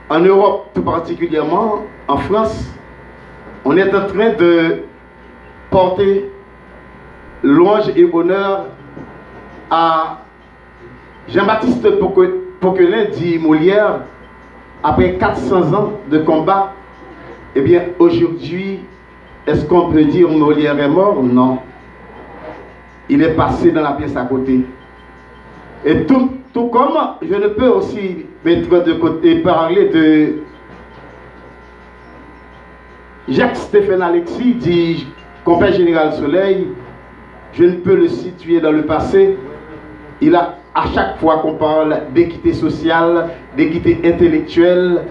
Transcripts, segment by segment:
en Europe tout particulièrement, en France, on est en train de porter louange et honneur à Jean-Baptiste Poquelin, dit Molière, après 400 ans de combat. Eh bien, aujourd'hui, est-ce qu'on peut dire Molière est mort? Non. Il est passé dans la pièce à côté. Et tout comme je ne peux aussi mettre de côté parler de Jacques-Stéphane Alexis, dit compère général Soleil, je ne peux le situer dans le passé. Il a, à chaque fois qu'on parle d'équité sociale, d'équité intellectuelle,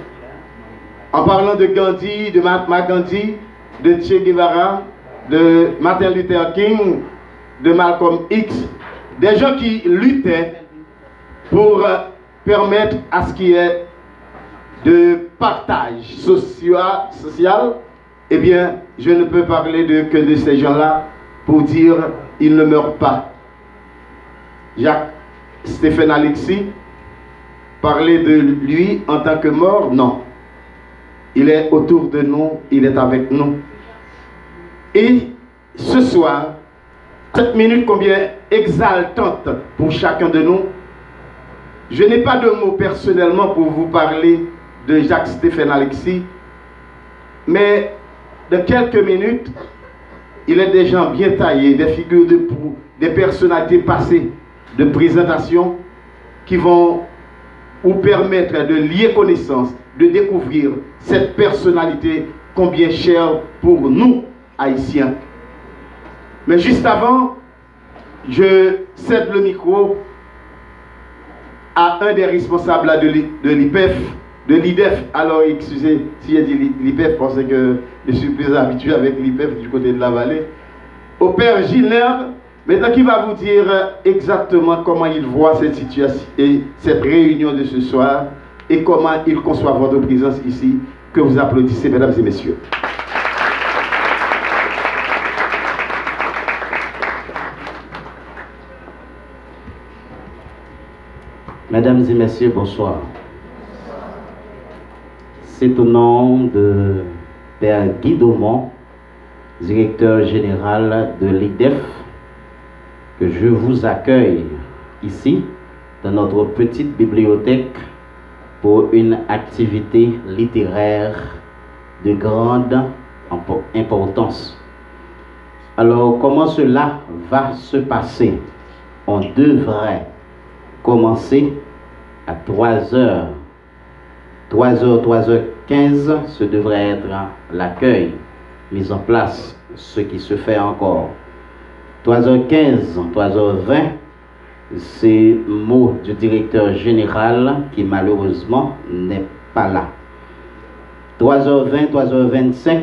en parlant de Gandhi, de Mahatma Gandhi, de Che Guevara, de Martin Luther King, de Malcolm X, des gens qui luttaient pour permettre à ce qu'il y ait de partage social, eh bien, je ne peux parler que de ces gens-là pour dire ils ne meurent pas. Jacques-Stéphane Alexis, parler de lui en tant que mort, non. Il est autour de nous, il est avec nous. Et ce soir, cette minute combien exaltante pour chacun de nous, je n'ai pas de mots personnellement pour vous parler de Jacques-Stéphane Alexis, mais de quelques minutes, il est des gens bien taillés, des figures de proue, des personnalités passées de présentation qui vont vous permettre de lier connaissance, de découvrir cette personnalité combien chère pour nous, Haïtiens. Mais juste avant, je cède le micro à un des responsables de l'IDEF. Alors, excusez si j'ai dit l'IPEF, parce que je suis plus habitué avec l'IPEF du côté de la vallée. Au père Gilner, maintenant qui va vous dire exactement comment il voit cette situation et cette réunion de ce soir et comment il conçoit votre présence ici. Que vous applaudissez, mesdames et messieurs. Mesdames et messieurs, bonsoir. C'est au nom de Père Guy Daumont, directeur général de l'IDEF, que je vous accueille ici, dans notre petite bibliothèque, pour une activité littéraire de grande importance. Alors, comment cela va se passer? On devrait commencer à 3h. 3h15, ce devrait être l'accueil mis en place, ce qui se fait encore. 3h15, 3h20, c'est mot du directeur général qui malheureusement n'est pas là. 3h20, 3h25,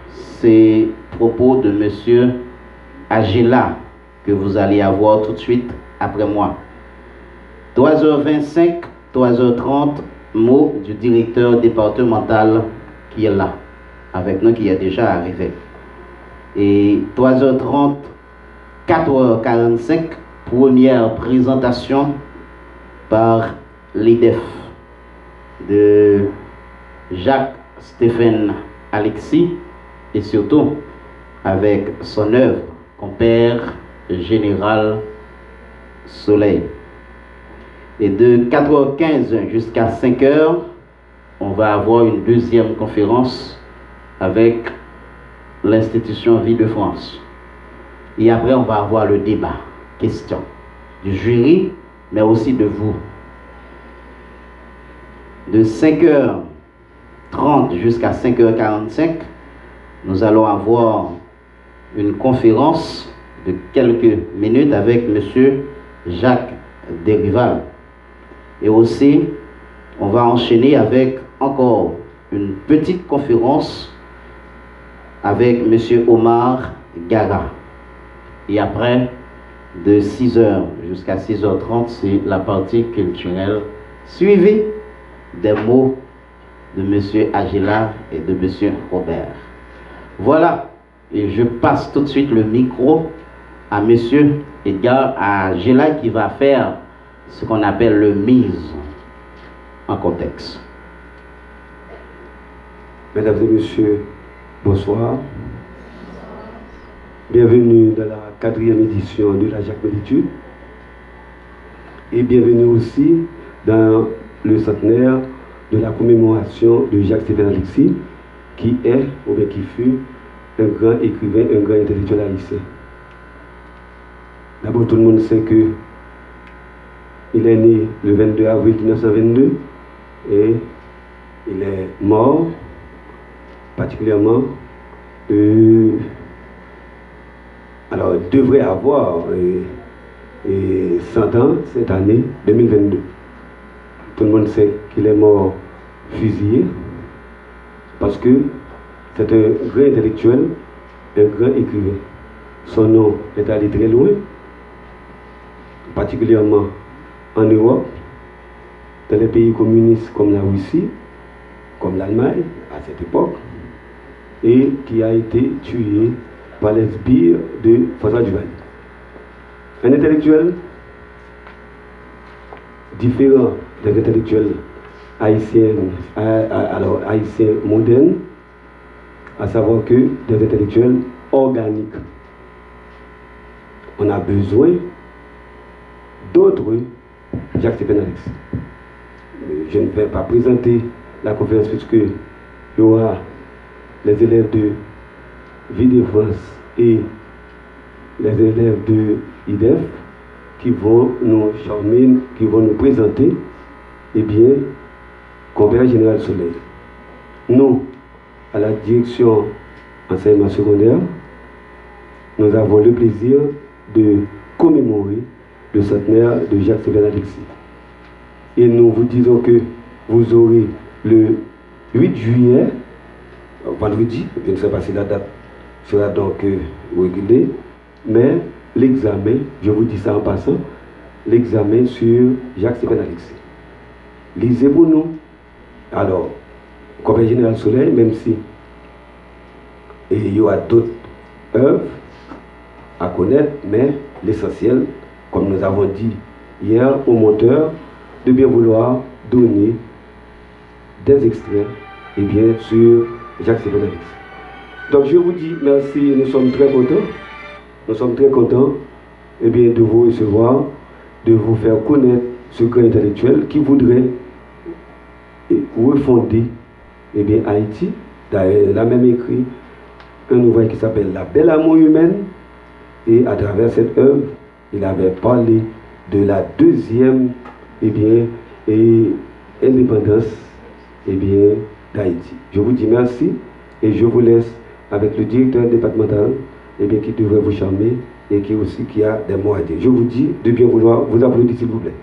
c'est propos de monsieur Agila que vous allez avoir tout de suite après moi. 3h25, 3h30, mot du directeur départemental qui est là, avec nous, qui est déjà arrivé. Et 3h30, 4h45, première présentation par l'IDEF de Jacques-Stéphane Alexis et surtout avec son œuvre, compère général Soleil. Et de 4h15 jusqu'à 5h, on va avoir une deuxième conférence avec l'institution Vie de France. Et après, on va avoir le débat, question du jury, mais aussi de vous. De 5h30 jusqu'à 5h45, nous allons avoir une conférence de quelques minutes avec M. Jacques Desrival. Et aussi, on va enchaîner avec encore une petite conférence avec M. Omar Gara. Et après, de 6h jusqu'à 6h30, c'est la partie culturelle suivie des mots de M. Agila et de M. Robert. Voilà, et je passe tout de suite le micro à M. Edgar Agila qui va faire ce qu'on appelle le mise en contexte. Mesdames et messieurs, bonsoir. Bienvenue dans la 4e édition de la Jacques Méditude. Et bienvenue aussi dans le centenaire de la commémoration de Jacques-Stéphane Alexis, qui est, ou bien qui fut, un grand écrivain, un grand intellectuel haïtien. D'abord, tout le monde sait que il est né le 22 avril 1922 et il est mort, particulièrement, alors il devrait avoir 100 ans cette année 2022. Tout le monde sait qu'il est mort fusillé parce que c'est un grand intellectuel, un grand écrivain. Son nom est allé très loin, particulièrement en Europe, dans les pays communistes comme la Russie, comme l'Allemagne à cette époque, et qui a été tué par les sbires de François Duvalier. Un intellectuel différent des intellectuels haïtiens, haïtiens modernes, à savoir que des intellectuels organiques. On a besoin d'autres Jacques-Stéphane Alexis. Je ne vais pas présenter la conférence puisque il y aura les élèves de Vie de France et les élèves de IDEF qui vont nous charmer, qui vont nous présenter, eh bien, Compère Général Soleil. Nous, à la direction enseignement secondaire, nous avons le plaisir de commémorer le centenaire de Jacques-Stéphane Alexis. Et nous vous disons que vous aurez le 8 juillet, vendredi, je ne sais pas si la date sera donc régulée, mais l'examen, je vous dis ça en passant, l'examen sur Jacques-Stéphane Alexis. Lisez pour nous. Alors, comme Général Soleil, même si il y aura d'autres œuvres à connaître, mais l'essentiel, comme nous avons dit hier au monteur, de bien vouloir donner des extraits et bien sur Jacques-Stéphane Alexis. Donc je vous dis merci, nous sommes très contents. Nous sommes très contents eh bien, de vous recevoir, de vous faire connaître ce grand intellectuel qui voudrait refonder eh bien, Haïti. Il a même écrit un ouvrage qui s'appelle La Belle Amour Humaine, et à travers cette œuvre, il avait parlé de la deuxième eh bien, indépendance eh bien, d'Haïti. Je vous dis merci et je vous laisse avec le directeur départemental eh bien, qui devrait vous charmer et qui aussi qui a des mots à dire. Je vous dis de bien vouloir vous applaudir s'il vous plaît.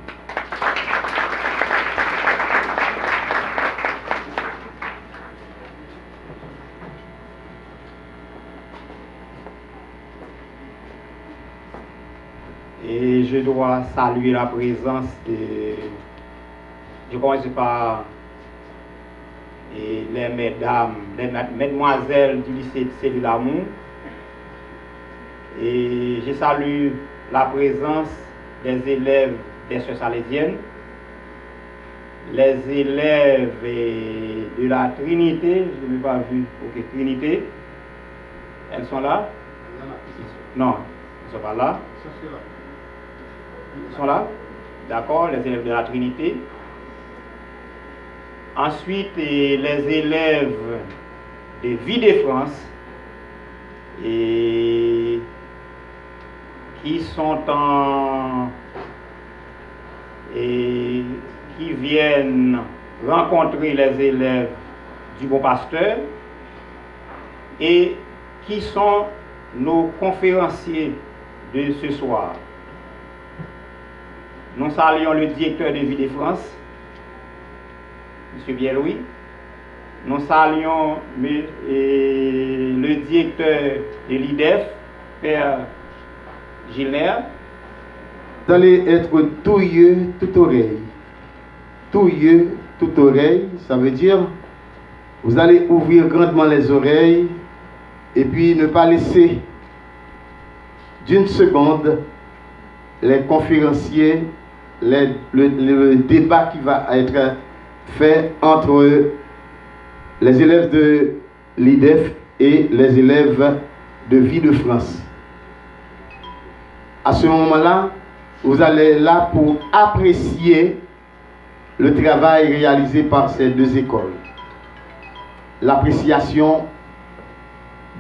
Et je dois saluer la présence de... Je commence par les mesdames, les mesdemoiselles du lycée de Cellule Amour. Et je salue la présence des élèves des Sœurs Salésiennes, les élèves de la Trinité, je ne l'ai pas vu, ok, Trinité. Elles sont là? Non, elles ne sont pas là. Ils sont là? D'accord, les élèves de la Trinité. Ensuite, les élèves de Vie de France et qui sont et qui viennent rencontrer les élèves du Bon Pasteur et qui sont nos conférenciers de ce soir. Nous saluons le directeur de Vie de France, M. Pierre-Louis. Nous saluons le directeur de l'IDEF, Père Gilbert. Vous allez être tout yeux, tout oreille. Tout yeux, tout oreille, ça veut dire vous allez ouvrir grandement les oreilles et puis ne pas laisser d'une seconde les conférenciers, le débat qui va être fait entre les élèves de l'IDEF et les élèves de Vie de France. À ce moment-là, vous allez là pour apprécier le travail réalisé par ces deux écoles. L'appréciation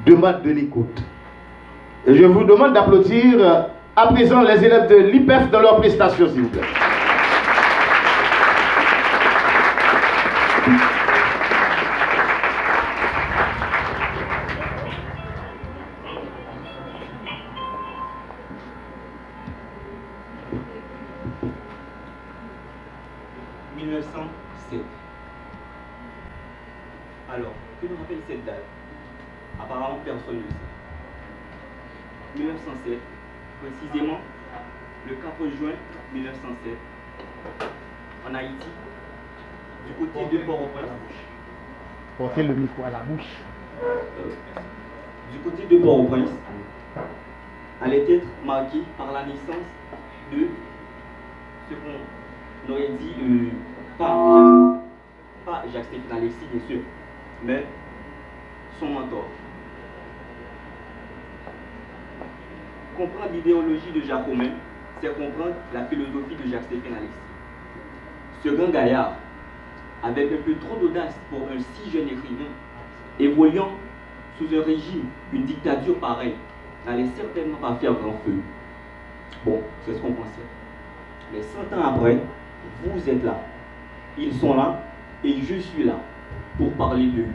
demande de l'écoute. Et je vous demande d'applaudir à présent les élèves de l'IPEF dans leur prestation, s'il vous plaît. Alors, que nous rappelle cette date? Apparemment, personne ne sait. 1907, précisément le 4 juin 1907, en Haïti, du côté de Port-au-Prince. Portez le micro à la bouche. Du côté de Port-au-Prince, allait être marqué par la naissance de ce qu'on aurait dit, pas Jacques-Stéphane Alexis, bien sûr, mais son mentor. Comprendre l'idéologie de Jacques Romain, c'est comprendre la philosophie de Jacques-Stéphane Alexis. Ce grand gaillard, avec un peu trop d'audace pour un si jeune écrivain, évoluant sous un régime, une dictature pareille, n'allait certainement pas faire grand feu. Bon, c'est ce qu'on pensait. Mais 100 ans après, vous êtes là. Ils sont là, et je suis là pour parler de lui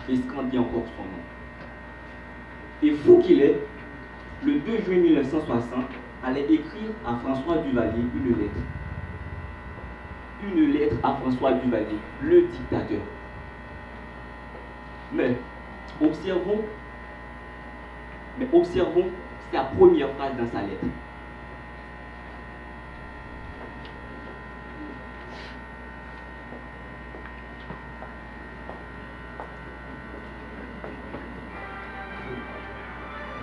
et scander encore son nom. Et fou qu'il est, le 2 juin 1960, allait écrire à François Duvalier une lettre. Une lettre à François Duvalier, le dictateur. Mais observons sa première phrase dans sa lettre.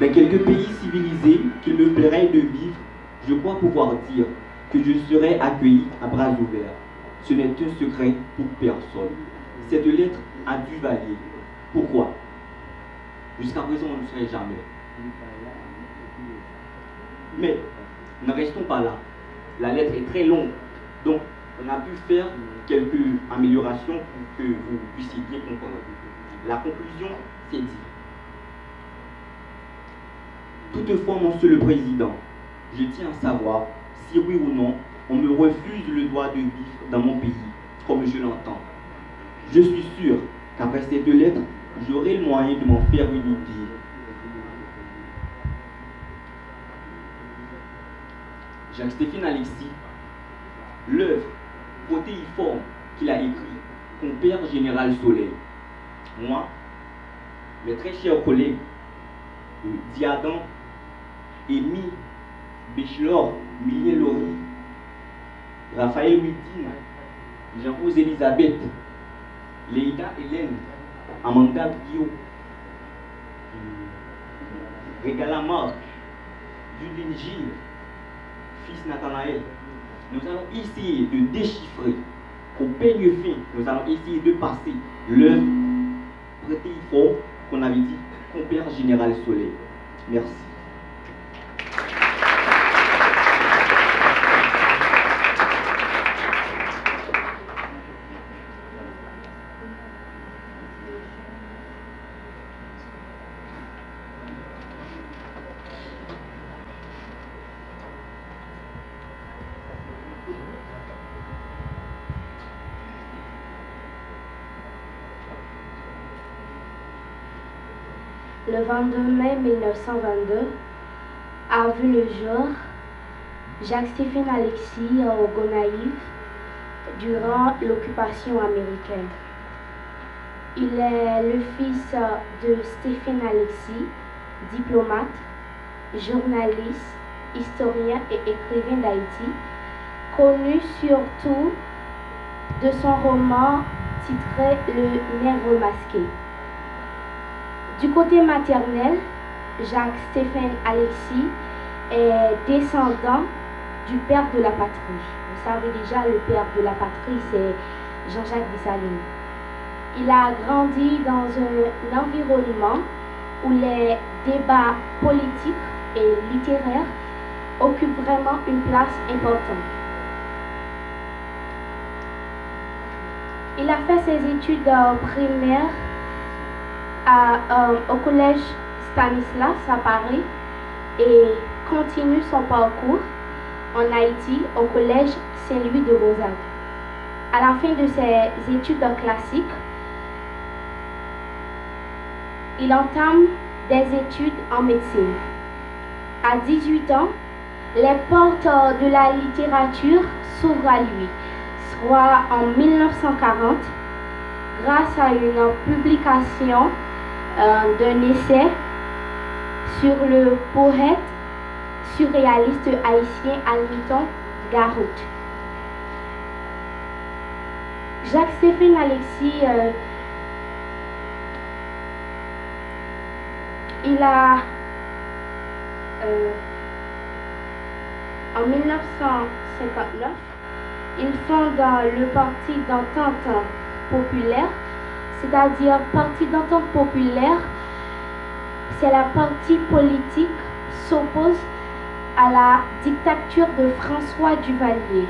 Dans quelques pays civilisés qu'il me plairait de vivre, je crois pouvoir dire que je serai accueilli à bras ouverts. Ce n'est un secret pour personne. Cette lettre à Duvalier. Pourquoi? Jusqu'à présent, on ne le saurait jamais. Mais ne restons pas là. La lettre est très longue. Donc, on a pu faire quelques améliorations pour que vous puissiez bien comprendre. La conclusion, c'est dit. Toutefois, Monsieur le Président, je tiens à savoir si oui ou non on me refuse le droit de vivre dans mon pays, comme je l'entends. Je suis sûr qu'après cette lettre, j'aurai le moyen de m'en faire une idée. Jacques-Stéphane Alexis, l'œuvre protéiforme qu'il a écrite, compère Général Soleil. Moi, mes très chers collègues, Diadan, Émy, Béchelor, Milien Laurie, Raphaël Wittin, Jean-Rose Elisabeth, Leïda Hélène, Amanda Guillaume, Régala Marc, Judine Gilles, fils Nathanaël. Nous allons essayer de déchiffrer au peigne fin, nous allons essayer de passer l'œuvre protéiforme qu'on avait dit, compère Général Soleil. Merci. Le 22 mai 1922 a vu le jour Jacques-Stéphane Alexis au Gonaïves durant l'occupation américaine. Il est le fils de Stéphane Alexis, diplomate, journaliste, historien et écrivain d'Haïti, connu surtout de son roman titré Le Nègre masqué. Du côté maternel, Jacques-Stéphane Alexis est descendant du père de la patrie. Vous savez déjà, le père de la patrie, c'est Jean-Jacques Dessalines. il a grandi dans un environnement où les débats politiques et littéraires occupent vraiment une place importante. Il a fait ses études primaires au collège Stanislas à Paris et continue son parcours en Haïti au collège Saint-Louis de Gonzague. À la fin de ses études classiques, il entame des études en médecine. À 18 ans, les portes de la littérature s'ouvrent à lui, soit en 1940, grâce à une publication d'un essai sur le poète surréaliste haïtien Hamilton Garout. Jacques-Stéphane Alexis, il a en 1959, il fonde le Parti d'entente populaire, c'est-à-dire Parti d'entente populaire, c'est la partie politique s'oppose à la dictature de François Duvalier.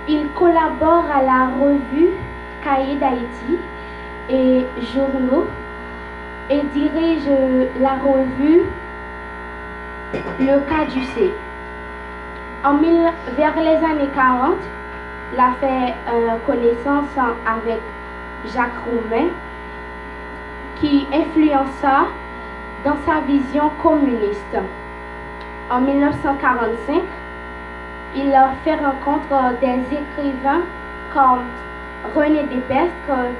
Il collabore à la revue Cahiers d'Haïti et journaux et dirige la revue Le Caducée. Vers les années 40, il a fait connaissance avec Jacques Roumain, qui influença dans sa vision communiste. En 1945, il a fait rencontre des écrivains comme René Despestre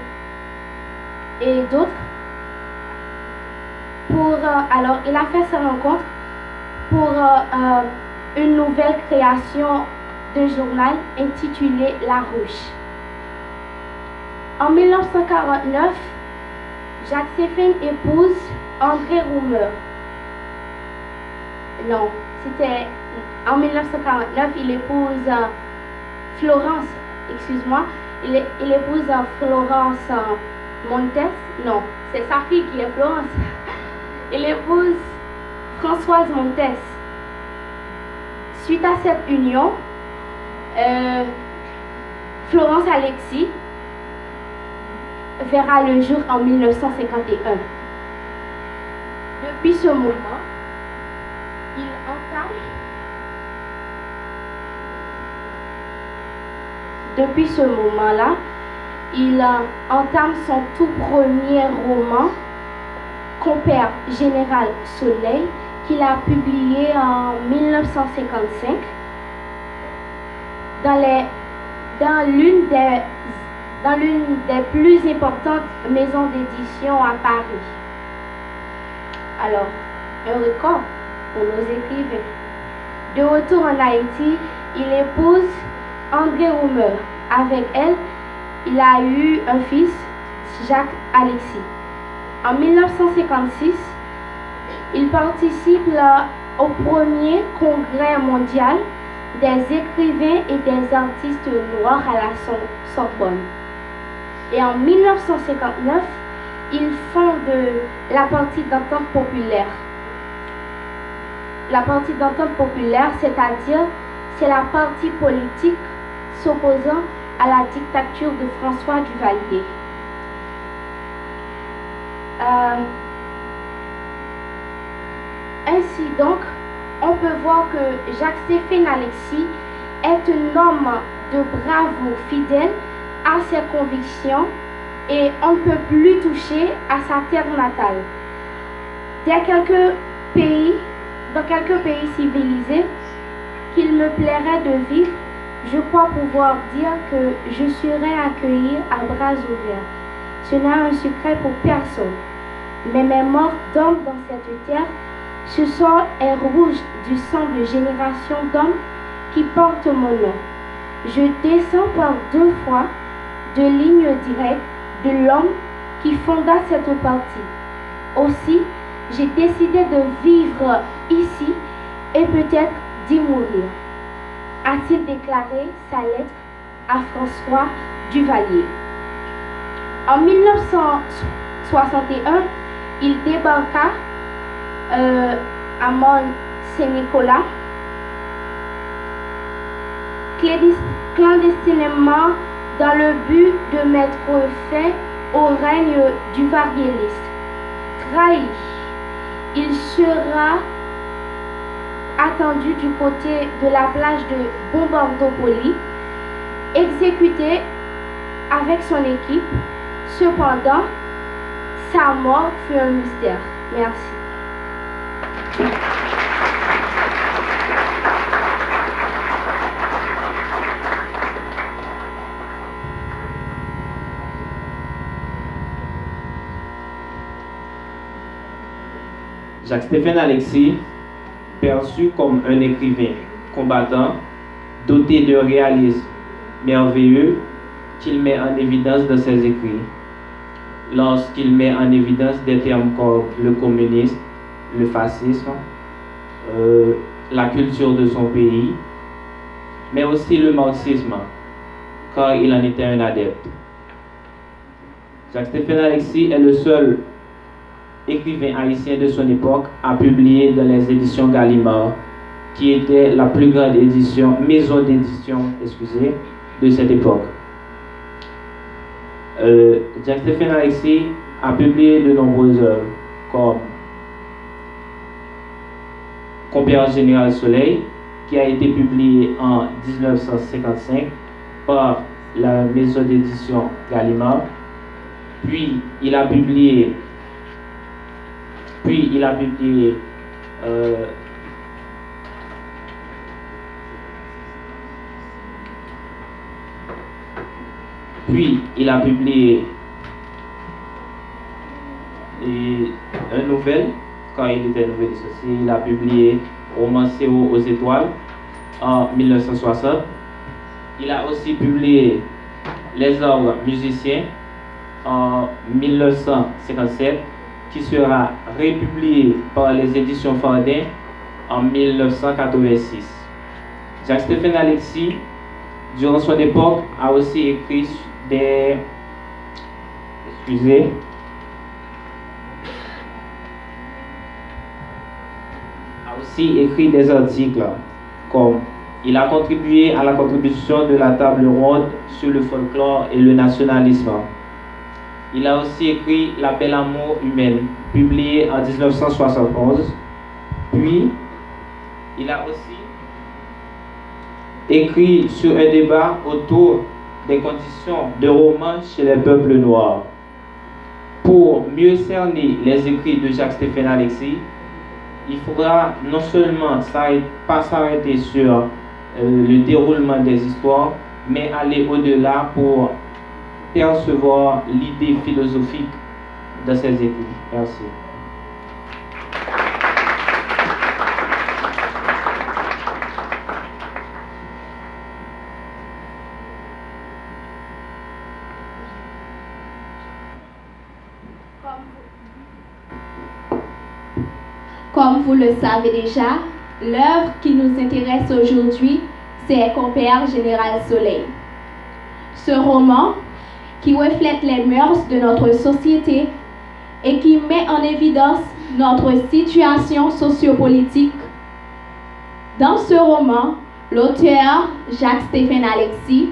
et d'autres. Alors, il a fait sa rencontre pour une nouvelle création de journal intitulé La Ruche. En 1949, Jacques-Stéphane épouse André Roumer. Non, c'était en 1949, il épouse Florence, excuse-moi, il épouse Florence Montes. Non, c'est sa fille qui est Florence. Il épouse Françoise Montes. Suite à cette union, Florence Alexis verra le jour en 1951. Depuis ce moment, il entame Depuis ce moment-là, il entame son tout premier roman, Compère Général Soleil, qu'il a publié en 1955 dans l'une des plus importantes maisons d'édition à Paris. Alors, un record pour nos écrivains. De retour en Haïti, il épouse André Roumer. Avec elle, il a eu un fils, Jacques Alexis. En 1956, il participe au premier congrès mondial des écrivains et des artistes noirs à la Sorbonne. Et en 1959, il fonde la Parti d'entente populaire. La Parti d'entente populaire, c'est-à-dire, c'est la partie politique s'opposant à la dictature de François Duvalier. Ainsi donc, on peut voir que Jacques-Stéphane Alexis est un homme de bravoure fidèle à ses convictions et on ne peut plus toucher à sa terre natale. Dans quelques pays civilisés qu'il me plairait de vivre, je crois pouvoir dire que je serai accueilli à bras ouverts. Ce n'est un secret pour personne. Mais mes morts d'hommes dans cette terre, ce sang est rouge du sang de générations d'hommes qui portent mon nom. Je descends par 2 fois de ligne directe de l'homme qui fonda cette partie. Aussi, j'ai décidé de vivre ici et peut-être d'y mourir, a-t-il déclaré sa lettre à François Duvalier. En 1961, il débarqua à Mont-Saint-Nicolas clandestinement dans le but de mettre fin au règne du variéliste. Trahi, il sera attendu du côté de la plage de Bombardopoli, exécuté avec son équipe. Cependant, sa mort fut un mystère. Merci. Jacques-Stéphane Alexis, perçu comme un écrivain combattant, doté de réalisme merveilleux qu'il met en évidence dans ses écrits. Lorsqu'il met en évidence des termes comme le communisme, le fascisme, la culture de son pays, mais aussi le marxisme, car il en était un adepte. Jacques-Stéphane Alexis est le seul écrivain haïtien de son époque à publier dans les éditions Gallimard, qui était la plus grande maison d'édition de cette époque. Jacques-Stéphane Alexis a publié de nombreuses œuvres comme Compère Général Soleil, qui a été publié en 1955 par la maison d'édition Gallimard. Puis il a publié une nouvelle quand il était nouvelliste aussi. Il a publié Romancier aux étoiles en 1960. Il a aussi publié Les arbres musiciens en 1957, qui sera republié par les éditions Fardin en 1986. Jacques-Stéphane Alexis, durant son époque, a aussi écrit des articles comme il a contribué à la contribution de la table ronde sur le folklore et le nationalisme. Il a aussi écrit La Belle Amour humaine, publié en 1971. Puis, il a aussi écrit sur un débat autour des conditions de roman chez les peuples noirs. Pour mieux cerner les écrits de Jacques-Stéphane Alexis, il faudra non seulement pas s'arrêter sur le déroulement des histoires, mais aller au-delà pour percevoir l'idée philosophique de ces écrits. Merci. Comme vous le savez déjà, l'œuvre qui nous intéresse aujourd'hui, c'est Compère Général Soleil. Ce roman, qui reflète les mœurs de notre société et qui met en évidence notre situation sociopolitique. Dans ce roman, l'auteur Jacques-Stéphane Alexis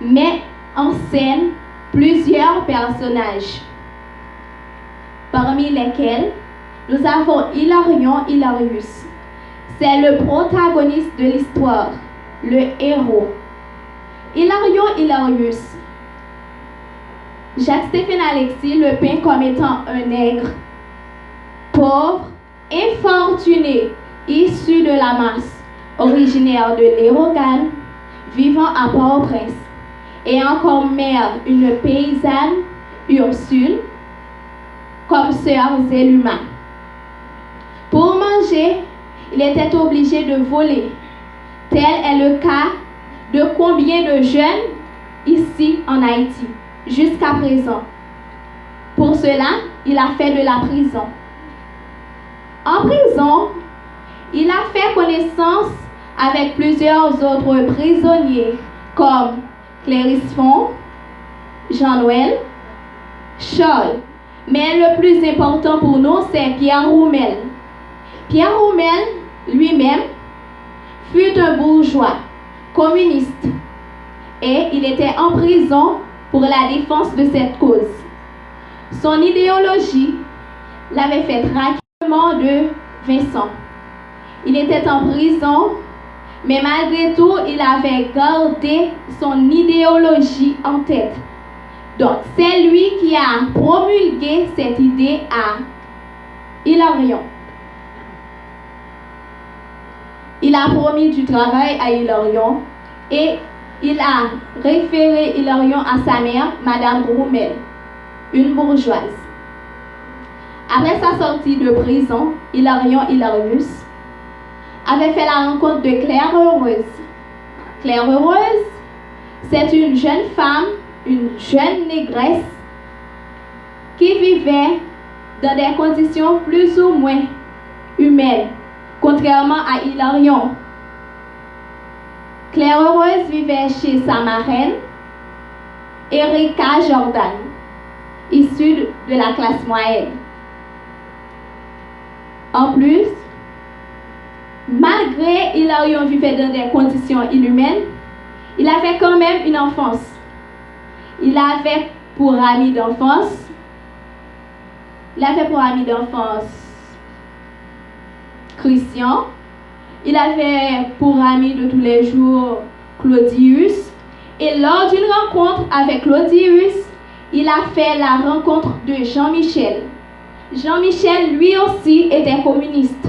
met en scène plusieurs personnages, parmi lesquels nous avons Hilarion Hilarius. C'est le protagoniste de l'histoire, le héros. Hilarion Hilarius, Jacques-Stéphane Alexis le peint comme étant un nègre, pauvre, infortuné, issu de la masse, originaire de l'Hérogan, vivant à Port-au-Prince, ayant comme mère une paysanne, Ursule, comme sœur Zéluma. Pour manger, il était obligé de voler. Tel est le cas de combien de jeunes ici en Haïti, jusqu'à présent. Pour cela, il a fait de la prison. En prison, il a fait connaissance avec plusieurs autres prisonniers, comme Clérisphon, Jean-Noël, Charles. Mais le plus important pour nous, c'est Pierre Roumel. Pierre Roumel, lui-même, fut un bourgeois communiste et il était en prison pour la défense de cette cause. Son idéologie l'avait fait traquement de Vincent. Il était en prison, mais malgré tout, il avait gardé son idéologie en tête. Donc, c'est lui qui a promulgué cette idée à Hilarion. Il a promis du travail à Hilarion et il a référé Hilarion à sa mère, Madame Roumel, une bourgeoise. Après sa sortie de prison, Hilarius avait fait la rencontre de Claire Heureuse. Claire Heureuse, c'est une jeune femme, une jeune négresse qui vivait dans des conditions plus ou moins humaines, contrairement à Hilarion. Claire Heureuse vivait chez sa marraine, Erika Jordan, issue de la classe moyenne. En plus, malgré Hilarion vivait dans des conditions inhumaines, il avait quand même une enfance. Il avait pour ami d'enfance Christian. Il avait pour ami de tous les jours Claudius. Et lors d'une rencontre avec Claudius, il a fait la rencontre de Jean-Michel. Jean-Michel, lui aussi, était communiste.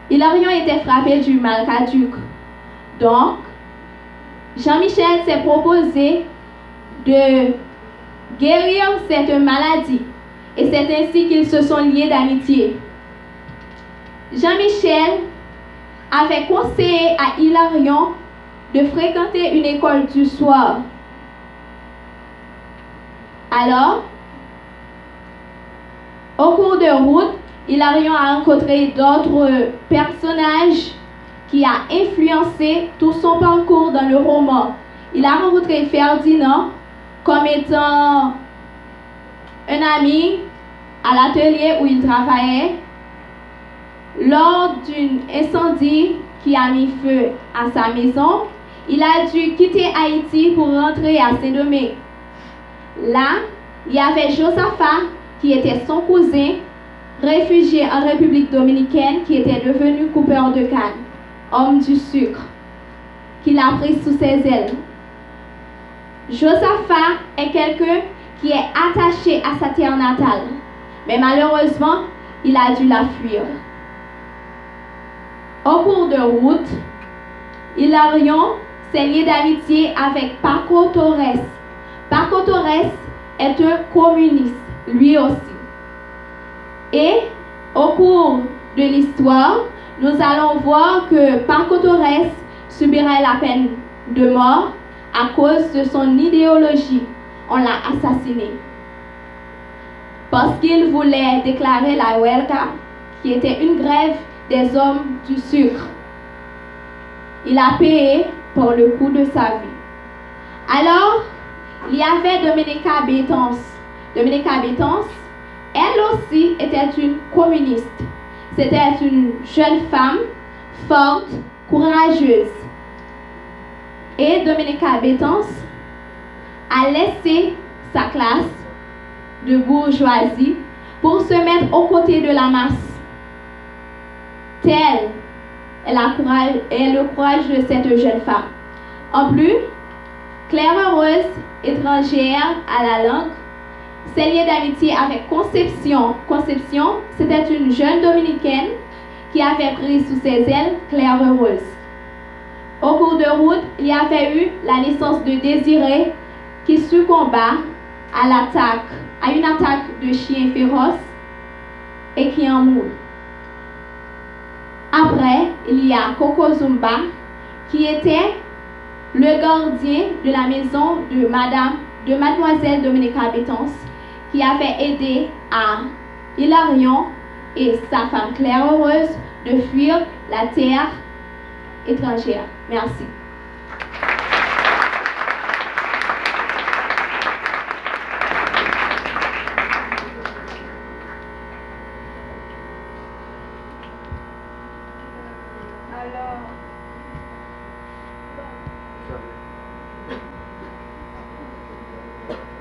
Hilarion était frappé du mal caduc. Donc, Jean-Michel s'est proposé de guérir cette maladie. Et c'est ainsi qu'ils se sont liés d'amitié. Jean-Michel avait conseillé à Hilarion de fréquenter une école du soir. Alors, au cours de route, Hilarion a rencontré d'autres personnages qui ont influencé tout son parcours dans le roman. Il a rencontré Ferdinand comme étant un ami à l'atelier où il travaillait. Lors d'un incendie qui a mis feu à sa maison, il a dû quitter Haïti pour rentrer à Saint-Domingue. Là, il y avait Josaphat, qui était son cousin, réfugié en République dominicaine, qui était devenu coupeur de canne, homme du sucre, qu'il a pris sous ses ailes. Josaphat est quelqu'un qui est attaché à sa terre natale, mais malheureusement, il a dû la fuir. Au cours de route, Hilarion s'est lié d'amitié avec Paco Torres. Paco Torres est un communiste, lui aussi. Et au cours de l'histoire, nous allons voir que Paco Torres subirait la peine de mort à cause de son idéologie. On l'a assassiné. Parce qu'il voulait déclarer la huelga, qui était une grève des hommes du sucre. Il a payé pour le coût de sa vie. Alors, il y avait Dominica Bétance. Dominica Bétance, elle aussi était une communiste. C'était une jeune femme forte, courageuse. Et Dominica Bétance a laissé sa classe de bourgeoisie pour se mettre aux côtés de la masse. Tel est le courage de cette jeune femme. En plus, Claire Heureuse, étrangère à la langue, s'est liée d'amitié avec Conception. Conception, c'était une jeune dominicaine qui avait pris sous ses ailes Claire Heureuse. Au cours de route, il y avait eu la naissance de Désiré qui succomba à une attaque de chiens féroces et qui en mourut. Après, il y a Coco Zumba, qui était le gardien de la maison de Mademoiselle Dominica Bétance, qui avait aidé à Hilarion et sa femme Claire Heureuse de fuir la terre étrangère. Merci.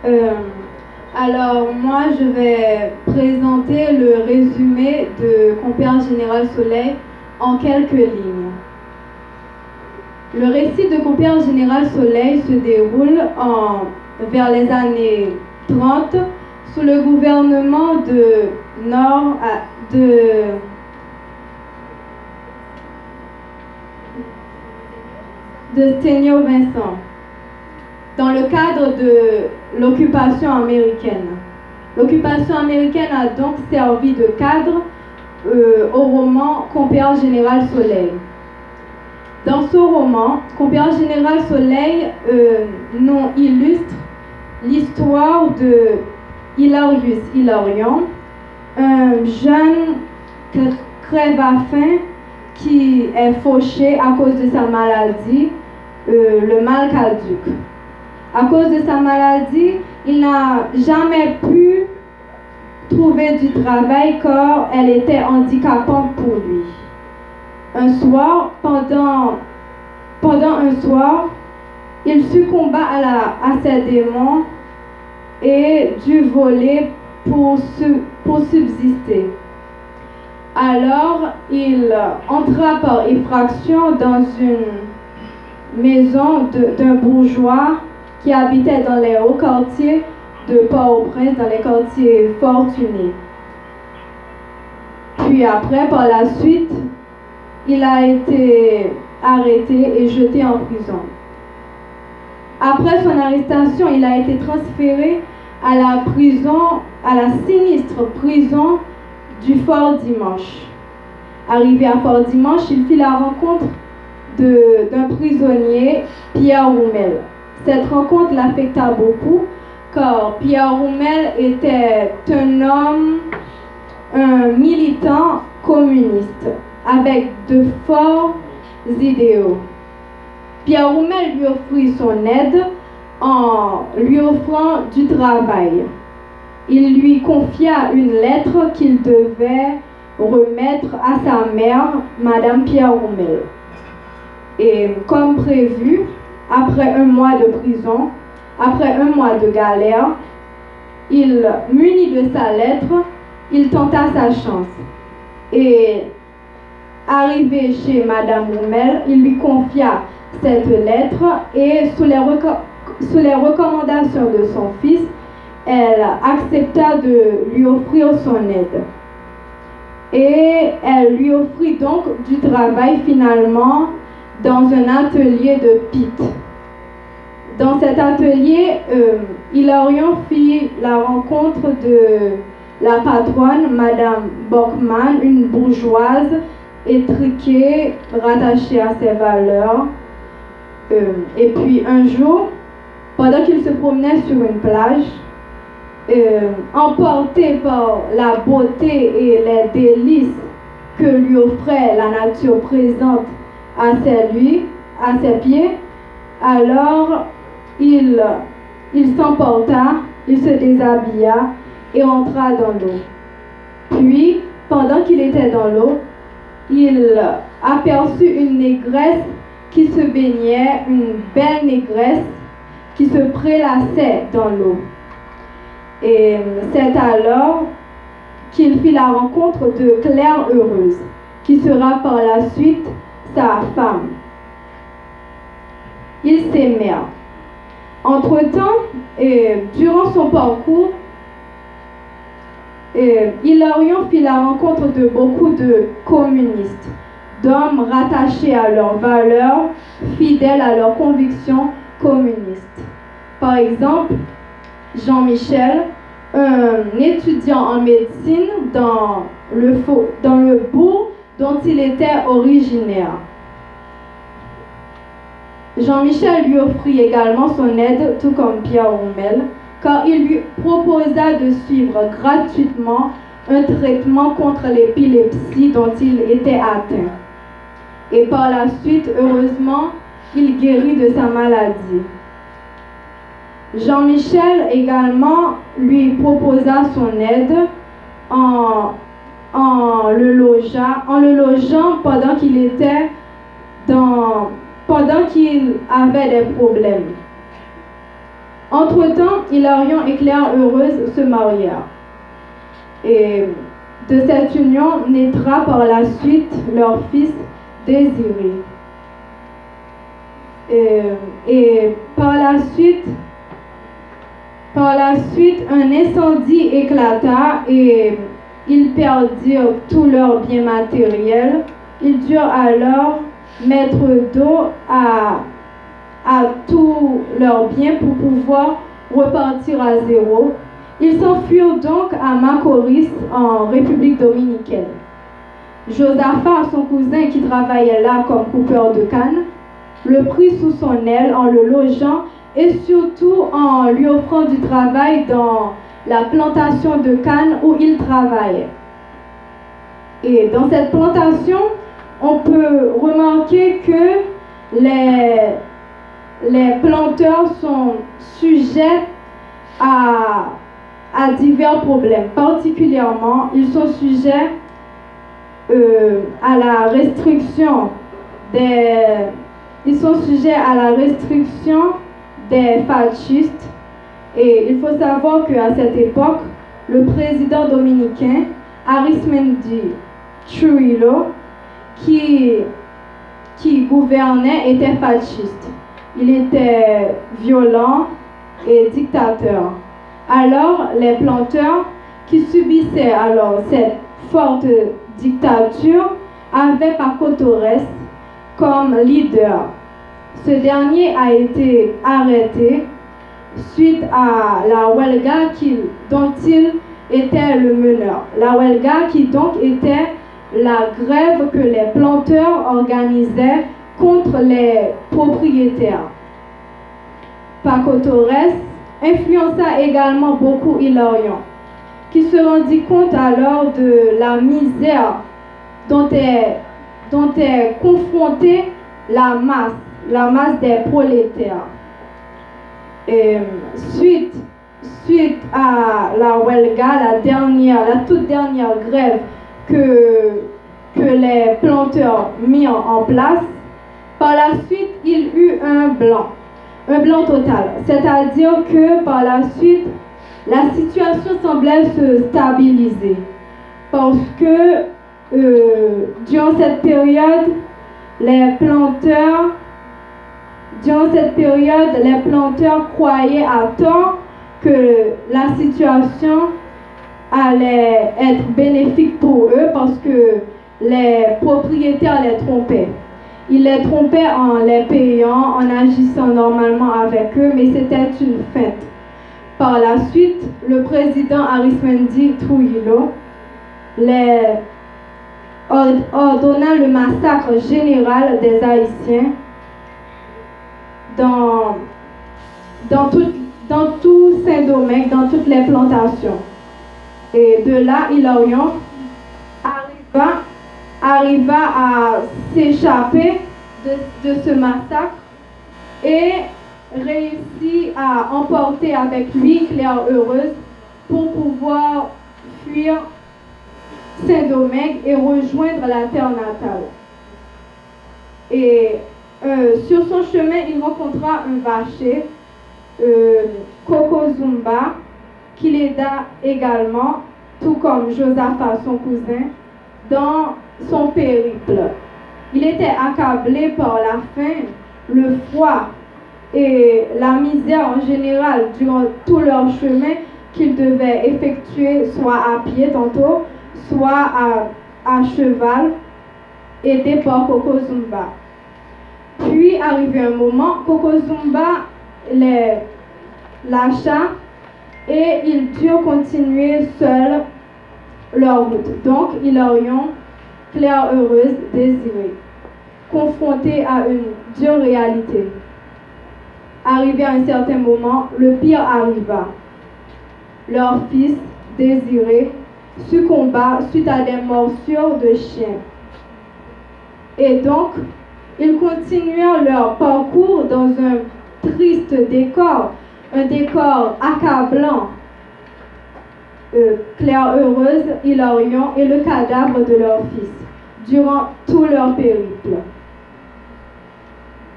Alors moi je vais présenter le résumé de Compère Général Soleil en quelques lignes. Le récit de Compère Général Soleil se déroule vers les années 30 sous le gouvernement de Seigneur Vincent, dans le cadre de l'occupation américaine. L'occupation américaine a donc servi de cadre au roman Compère Général Soleil. Dans ce roman, Compère Général Soleil nous illustre l'histoire de Hilarius Hilarion, un jeune crève-à-faim qui est fauché à cause de sa maladie, le mal caduc. À cause de sa maladie, il n'a jamais pu trouver du travail car elle était handicapante pour lui. Un soir, pendant un soir, il succomba à ses démons et dut voler pour subsister. Alors, il entra par effraction dans une maison d'un bourgeois qui habitait dans les hauts quartiers de Port-au-Prince, dans les quartiers fortunés. Puis après, par la suite, il a été arrêté et jeté en prison. Après son arrestation, il a été transféré à la sinistre prison du Fort Dimanche. Arrivé à Fort Dimanche, il fit la rencontre d'un prisonnier, Pierre Roumel. Cette rencontre l'affecta beaucoup car Pierre Roumel était un militant communiste avec de forts idéaux. Pierre Roumel lui offrit son aide en lui offrant du travail. Il lui confia une lettre qu'il devait remettre à sa mère, Madame Pierre Roumel. Et comme prévu, après un mois de prison, après un mois de galère, muni de sa lettre, il tenta sa chance. Et arrivé chez Madame Roumel, il lui confia cette lettre et sous les recommandations de son fils, elle accepta de lui offrir son aide. Et elle lui offrit donc du travail finalement dans un atelier de Pitt. Dans cet atelier, Hilarion fit la rencontre de la patronne, Madame Bockman, une bourgeoise étriquée, rattachée à ses valeurs. Et puis un jour, pendant qu'il se promenait sur une plage, emporté par la beauté et les délices que lui offrait la nature présente à ses pieds, alors il s'emporta, il se déshabilla et entra dans l'eau. Puis, pendant qu'il était dans l'eau, il aperçut une négresse qui se baignait, une belle négresse qui se prélassait dans l'eau. Et c'est alors qu'il fit la rencontre de Claire Heureuse, qui sera par la suite sa femme. Ils s'aimèrent. Entre-temps, durant son parcours, Hilarion fit la rencontre de beaucoup de communistes, d'hommes rattachés à leurs valeurs, fidèles à leurs convictions communistes. Par exemple, Jean-Michel, un étudiant en médecine dans le bourg dont il était originaire. Jean-Michel lui offrit également son aide, tout comme Pierre Roumel, car il lui proposa de suivre gratuitement un traitement contre l'épilepsie dont il était atteint. Et par la suite, heureusement, il guérit de sa maladie. Jean-Michel également lui proposa son aide en le logeant pendant qu'il avait des problèmes. Entre-temps, Hilarion et Claire Heureuse se marièrent. Et de cette union naîtra par la suite leur fils Désiré. Et par la suite, un incendie éclata et ils perdirent tous leurs biens matériels. Ils durent alors mettre d'eau à tous leurs biens pour pouvoir repartir à zéro. Ils s'enfuirent donc à Macorís, en République dominicaine. Josaphat, son cousin qui travaillait là comme coupeur de canne, le prit sous son aile en le logeant et surtout en lui offrant du travail dans la plantation de canne où il travaillait. Et dans cette plantation, on peut remarquer que les planteurs sont sujets à divers problèmes. Particulièrement, ils sont sujets à la restriction des fascistes. Et il faut savoir qu'à cette époque, le président dominicain Arismendi Trujillo, qui gouvernait, était fasciste. Il était violent et dictateur. Alors, les planteurs qui subissaient alors cette forte dictature avaient Paco Torres comme leader. Ce dernier a été arrêté suite à la huelga dont il était le meneur. La huelga qui donc était la grève que les planteurs organisaient contre les propriétaires. Paco Torres influença également beaucoup Hilarion, qui se rendit compte alors de la misère dont est confrontée la masse des prolétaires. Et suite à la huelga, la toute dernière grève que les planteurs mirent en place, par la suite, il eut un blanc total. C'est-à-dire que par la suite, la situation semblait se stabiliser. Parce que durant cette période, les planteurs croyaient à tort que la situation allait être bénéfique pour eux parce que les propriétaires les trompaient. Ils les trompaient en les payant, en agissant normalement avec eux, mais c'était une feinte. Par la suite, le président Arismendi Trujillo ordonna le massacre général des Haïtiens dans tout Saint-Domingue, dans toutes les plantations. Et de là, Hilarion arriva à s'échapper de ce massacre et réussit à emporter avec lui Claire Heureuse pour pouvoir fuir Saint-Domingue et rejoindre la terre natale. Et sur son chemin, il rencontra un vacher, Coco Zumba, qui l'aida également, tout comme Josaphat, son cousin, dans son périple. Il était accablé par la faim, le froid et la misère en général durant tout leur chemin qu'ils devaient effectuer, soit à pied tantôt, soit à cheval, aidé par Coco Zumba. Puis, arrivé un moment, Coco Zumba lâcha et ils durent continuer seuls leur route. Donc, Hilarion, Claire Heureuse, Désiré, confrontés à une dure réalité. Arrivé à un certain moment, le pire arriva. Leur fils, Désiré, succomba suite à des morsures de chiens. Et donc, ils continuèrent leur parcours dans un triste décor, un décor accablant. Claire Heureuse, Hilarion et le cadavre de leur fils durant tout leur périple.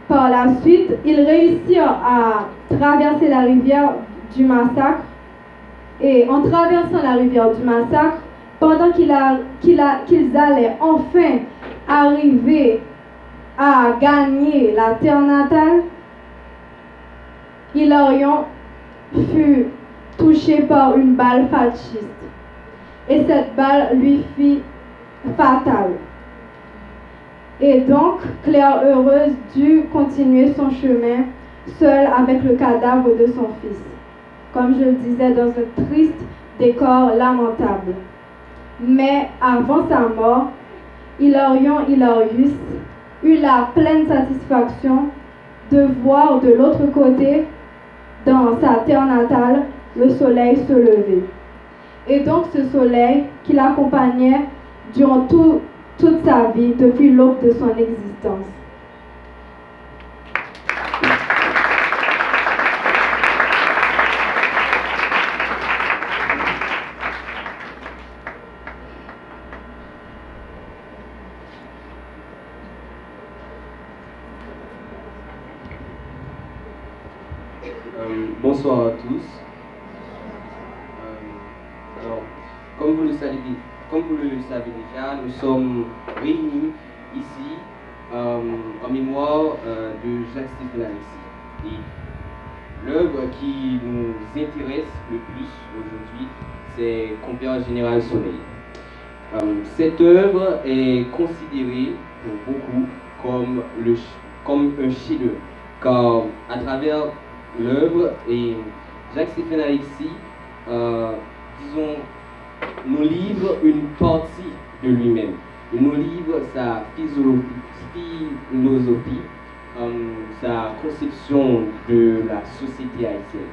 Par la suite, ils réussirent à traverser la rivière du massacre. Et en traversant la rivière du massacre, pendant qu'ils allaient enfin arriver à gagner la terre natale, Hilarion fut touché par une balle fasciste. Et cette balle lui fit fatale. Et donc, Claire Heureuse dut continuer son chemin seule avec le cadavre de son fils. Comme je le disais, dans un triste décor lamentable. Mais avant sa mort, Hilarion Hilarius eut la pleine satisfaction de voir de l'autre côté, dans sa terre natale, le soleil se lever. Et donc ce soleil qui l'accompagnait durant toute sa vie, depuis l'aube de son existence. Bonsoir à tous. Alors, comme vous le savez déjà, nous sommes réunis ici en mémoire de Jacques-Stéphane Alexis. Et l'œuvre qui nous intéresse le plus aujourd'hui, c'est Compère Général Soleil. Cette œuvre est considérée pour beaucoup comme un chef-d'œuvre, car à travers l'œuvre et Jacques-Stéphane Alexis, disons, nous livre une partie de lui-même. Il nous livre sa philosophie, sa conception de la société haïtienne.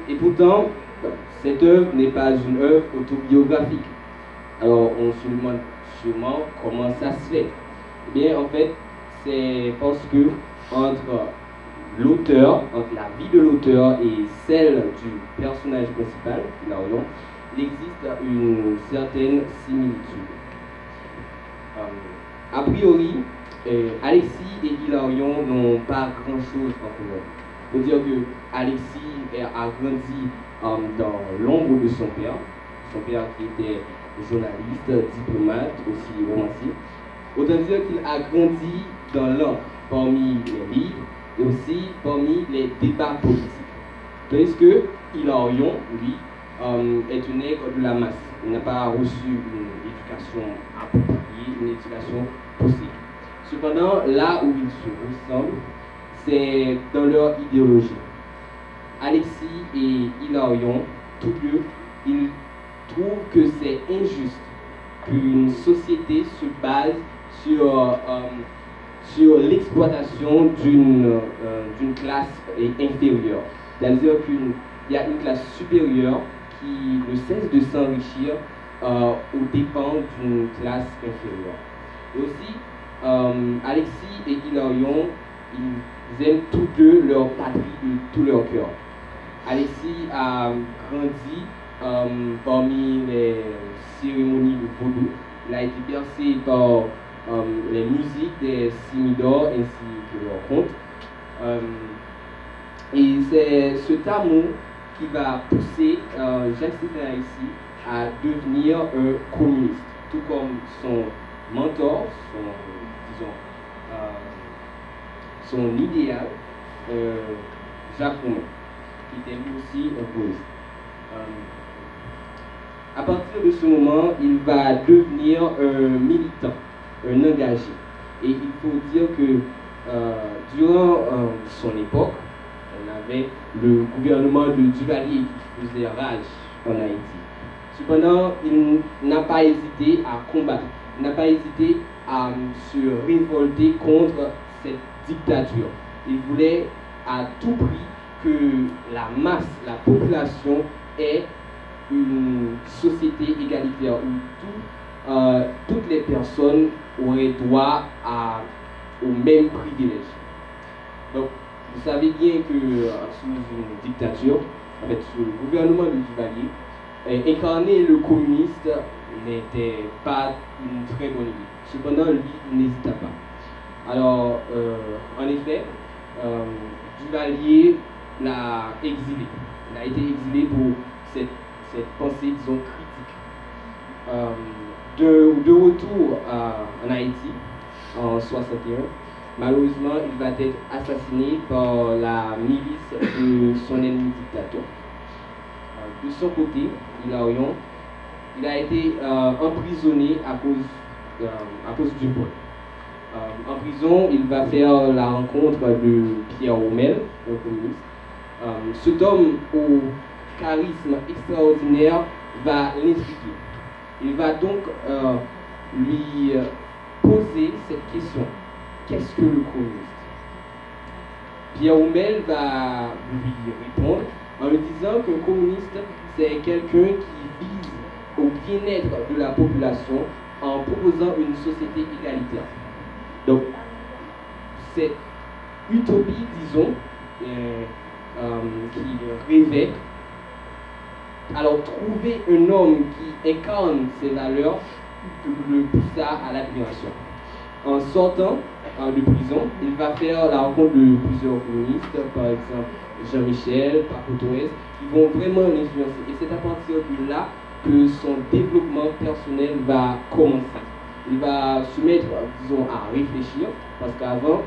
Et pourtant, cette œuvre n'est pas une œuvre autobiographique. Alors on se demande sûrement comment ça se fait. Eh bien, en fait, c'est parce que entre la vie de l'auteur et celle du personnage principal, Hilarion, il existe une certaine similitude. A priori, Alexis et Hilarion n'ont pas grand-chose en commun. Il faut dire que Alexis a grandi dans l'ombre de son père qui était journaliste, diplomate, aussi romancier. Autant dire qu'il a grandi dans l'ombre, parmi les livres, et aussi parmi les débats politiques. Tandis que Hilarion, lui, est un nègre de la masse. Il n'a pas reçu une éducation appropriée, une éducation possible. Cependant, là où ils se ressemblent, c'est dans leur idéologie. Alexis et Hilarion, tous deux, ils trouvent que c'est injuste qu'une société se base sur l'exploitation d'une classe inférieure. C'est-à-dire qu'il y a une classe supérieure qui ne cesse de s'enrichir aux dépens d'une classe inférieure. Et aussi, Alexis et Hilarion, ils aiment tous deux leur patrie de tout leur cœur. Alexis a grandi parmi les cérémonies de vaudou. Il a été bercé par les musiques des Simidor ainsi que leurs contes. Et c'est cet amour qui va pousser Jacques-Stéphane Alexis à devenir un communiste, tout comme son mentor, son idéal, Jacques Roumain, qui était lui aussi un communiste. À partir de ce moment, il va devenir un militant, un engagé. Et il faut dire que durant son époque, on avait le gouvernement de Duvalier qui faisait rage en Haïti. Cependant, il n'a pas hésité à combattre, il n'a pas hésité à se révolter contre cette dictature. Il voulait à tout prix que la masse, la population ait une société égalitaire où toutes les personnes auraient droit aux mêmes privilèges. Donc, vous savez bien que sous une dictature, en fait, sous le gouvernement de Duvalier, incarner le communiste n'était pas une très bonne idée. Cependant, lui, il n'hésita pas. Alors, en effet, Duvalier l'a exilé. Il a été exilé pour cette pensée, disons, critique. De retour en Haïti, en 61, malheureusement, il va être assassiné par la milice de son ennemi dictateur. De son côté, Hilarion, il a été emprisonné à cause du vol. En prison, il va faire la rencontre de Pierre Rommel, un communiste. Cet homme au charisme extraordinaire va l'intriguer. Il va donc lui poser cette question. Qu'est-ce que le communiste? Pierre Rommel va lui répondre en lui disant qu'un communiste, c'est quelqu'un qui vise au bien-être de la population en proposant une société égalitaire. Donc, cette utopie, disons, qui rêvait, alors trouver un homme qui incarne ces valeurs le poussa à l'admiration. En sortant de prison, il va faire la rencontre de plusieurs communistes, par exemple Jean-Michel, Paco Torres, qui vont vraiment l'influencer. Et c'est à partir de là que son développement personnel va commencer. Il va se mettre, disons, à réfléchir, parce qu'avant,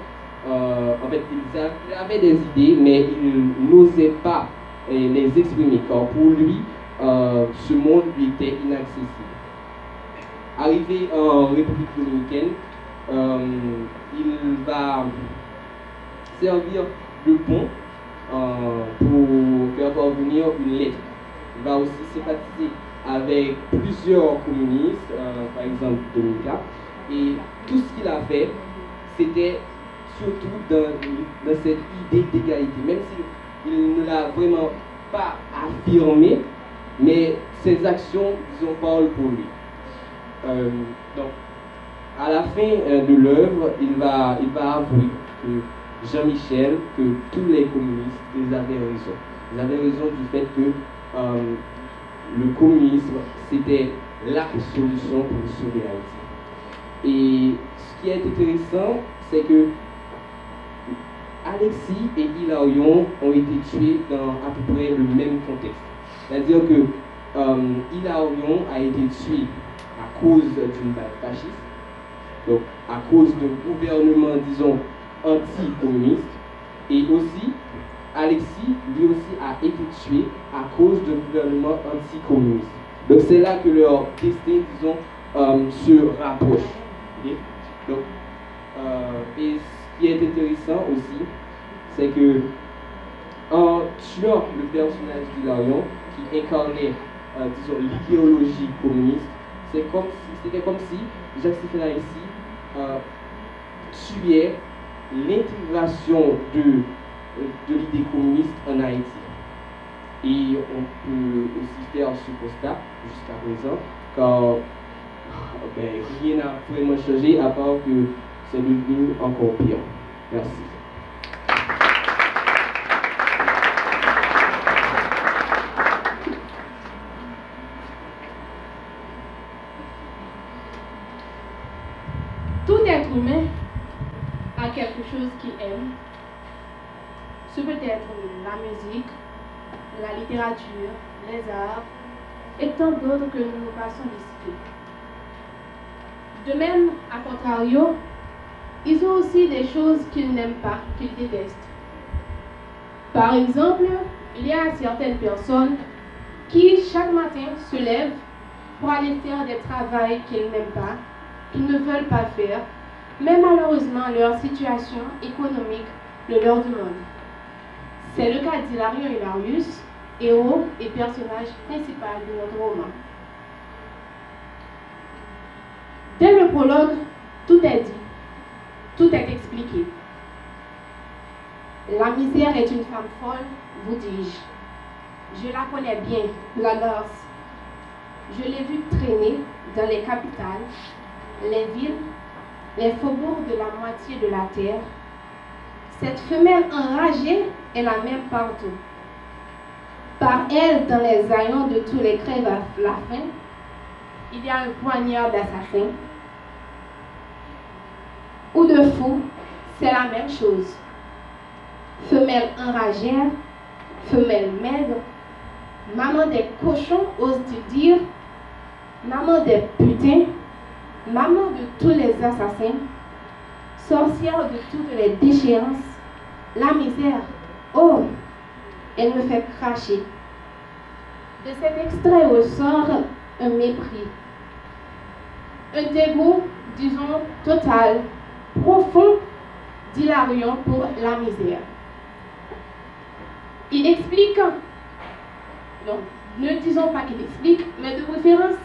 en fait, il avait des idées, mais il n'osait pas les exprimer, car pour lui, ce monde lui était inaccessible. Arrivé en République dominicaine, il va servir de pont pour faire parvenir une lettre. Il va aussi sympathiser avec plusieurs communistes, par exemple Dominica, et tout ce qu'il a fait, c'était surtout dans cette idée d'égalité, même s'il ne l'a vraiment pas affirmé, mais ses actions, disons, parlent pour lui. Donc, à la fin de l'œuvre, il va avouer que Jean-Michel, que tous les communistes, ils avaient raison. Ils avaient raison du fait que le communisme, c'était la solution pour sauver Haïti. Et ce qui est intéressant, c'est que Alexis et Hilarion ont été tués dans à peu près le même contexte. C'est-à-dire que Hilarion a été tué à cause d'une bataille fasciste, donc à cause d'un gouvernement, disons, anti-communiste, et aussi Alexis, lui aussi, a été tué à cause d'un gouvernement anti-communiste. Donc c'est là que leur destin, disons, se rapproche. Okay? Donc, et ce qui est intéressant aussi, c'est que en tuant le personnage d'Hilarion, qui incarnait, disons, l'idéologie communiste, c'était comme si Jacques-Stéphane Alexis tuait l'intégration de l'idée communiste en Haïti. Et on peut aussi faire ce constat jusqu'à présent, car rien n'a vraiment changé à part que c'est devenu encore pire. Merci. Tout être humain a quelque chose qu'il aime. Ce peut être la musique, la littérature, les arts et tant d'autres que nous passons d'expliquer. De même, à contrario, ils ont aussi des choses qu'ils n'aiment pas, qu'ils détestent. Par exemple, il y a certaines personnes qui, chaque matin, se lèvent pour aller faire des travaux qu'ils n'aiment pas, qu'ils ne veulent pas faire, mais malheureusement, leur situation économique le leur demande. C'est le cas d'Hilarion Hilarius, héros et personnage principal de notre roman. Dès le prologue, tout est dit, tout est expliqué. La misère est une femme folle, vous dis-je. Je la connais bien, la garce. Je l'ai vue traîner dans les capitales, les villes, les faubourgs de la moitié de la terre. Cette femelle enragée est la même partout. Par elle, dans les haillons de tous les crèves à la faim, il y a un poignard d'assassin. ou de fou, c'est la même chose. Femelle enragère, femelle maigre, maman des cochons, ose-t-il dire, maman des putains, maman de tous les assassins, sorcière de toutes les déchéances, la misère, oh, elle me fait cracher. De cet extrait ressort un mépris, un dégoût, disons, total, profond d'Hilarion pour la misère. Il explique, non, ne disons pas qu'il explique, mais de référence,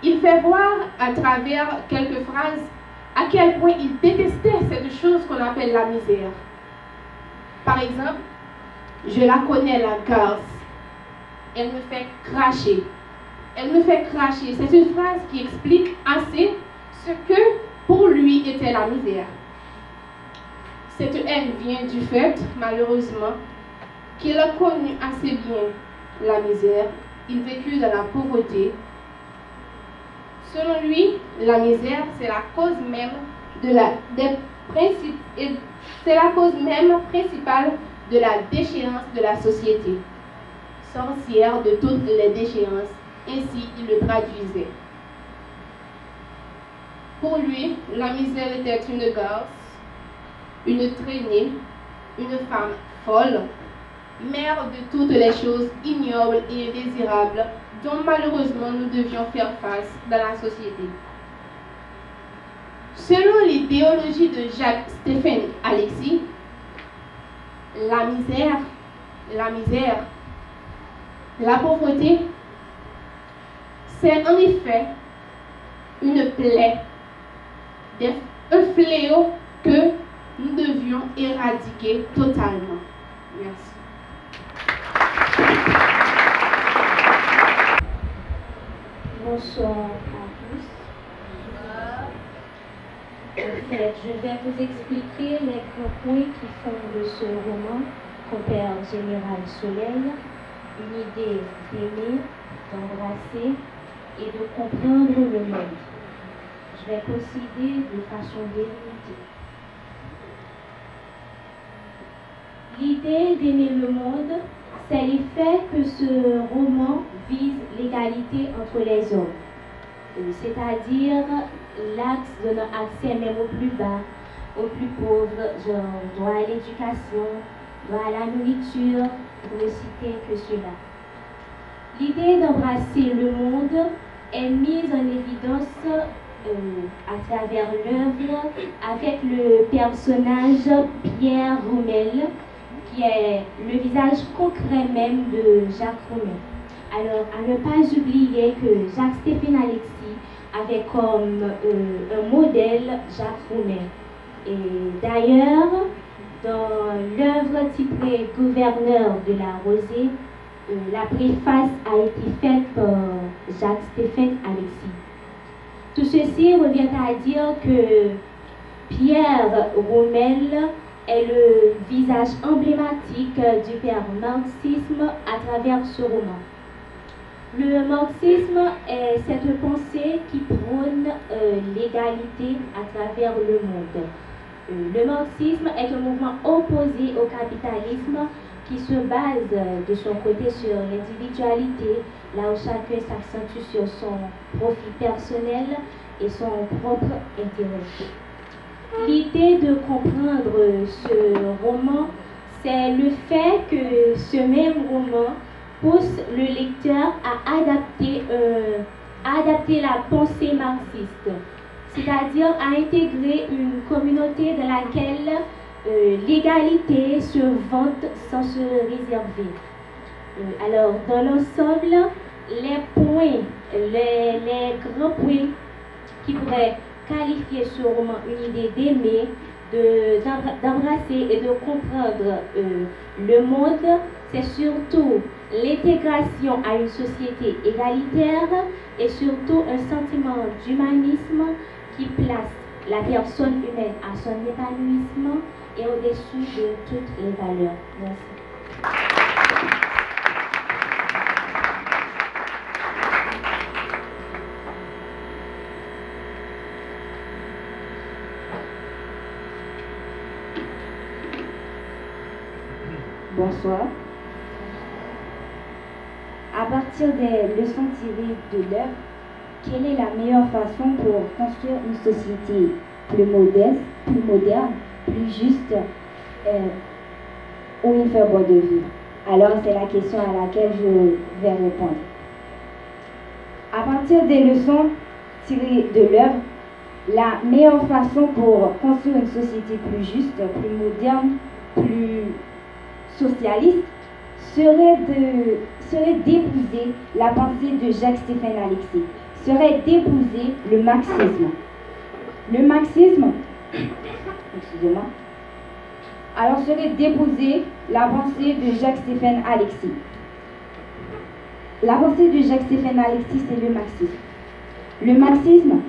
il fait voir à travers quelques phrases à quel point il détestait cette chose qu'on appelle la misère. Par exemple, je la connais, la garce. Elle me fait cracher. Elle me fait cracher. C'est une phrase qui explique assez ce que pour lui était la misère. Cette haine vient du fait, malheureusement, qu'il a connu assez bien la misère. Il vécut dans la pauvreté. Selon lui, la misère, c'est la cause même c'est la cause même principale de la déchéance de la société. Sorcière de toutes les déchéances, ainsi il le traduisait. Pour lui, la misère était une garce, une traînée, une femme folle, mère de toutes les choses ignobles et indésirables dont malheureusement nous devions faire face dans la société. Selon l'idéologie de Jacques-Stéphane Alexis, la misère, la pauvreté, c'est en effet une plaie, un fléau que nous devions éradiquer totalement. Merci. Bonsoir à tous. En fait, je vais vous expliquer les grands points qui font de ce roman, Compère Général Soleil, une idée d'aimer, d'embrasser et de comprendre le monde. Je vais procéder de façon délimitée. L'idée d'aimer le monde, c'est l'effet que ce roman vise l'égalité entre les hommes, c'est-à-dire l'axe donnant accès même aux plus bas, aux plus pauvres, genre droit à l'éducation, droit à la nourriture, pour ne citer que cela. L'idée d'embrasser le monde est mise en évidence à travers l'œuvre avec le personnage Pierre Roumel, qui est le visage concret même de Jacques Roumel. Alors, à ne pas oublier que Jacques-Stéphane Alexis avait comme un modèle Jacques Roumel. Et d'ailleurs, dans l'œuvre titrée Gouverneur de la Rosée, la préface a été faite par Jacques-Stéphane Alexis. Tout ceci revient à dire que Pierre Roumel est le visage emblématique du père marxisme à travers ce roman. Le marxisme est cette pensée qui prône l'égalité à travers le monde. Le marxisme est un mouvement opposé au capitalisme qui se base de son côté sur l'individualité, là où chacun s'accentue sur son profit personnel et son propre intérêt. L'idée de comprendre ce roman, c'est le fait que ce même roman pousse le lecteur à adapter la pensée marxiste, c'est-à-dire à intégrer une communauté dans laquelle l'égalité se vante sans se réserver. Alors, dans l'ensemble, les grands points qui pourraient qualifier ce roman une idée d'aimer, d'embrasser et de comprendre le monde, c'est surtout l'intégration à une société égalitaire et surtout un sentiment d'humanisme qui place la personne humaine à son épanouissement et au-dessus de toutes les valeurs. Merci. Bonsoir. À partir des leçons tirées de l'œuvre, quelle est la meilleure façon pour construire une société plus modeste, plus moderne, plus juste, où il fait bon de vivre? Alors c'est la question à laquelle je vais répondre. À partir des leçons tirées de l'œuvre, la meilleure façon pour construire une société plus juste, plus moderne, plus socialiste, serait d'épouser la pensée de Jacques-Stéphane Alexis, serait d'épouser le marxisme. Le marxisme, excusez-moi, alors serait d'épouser la pensée de Jacques-Stéphane Alexis. La pensée de Jacques-Stéphane Alexis, c'est le marxisme. Le marxisme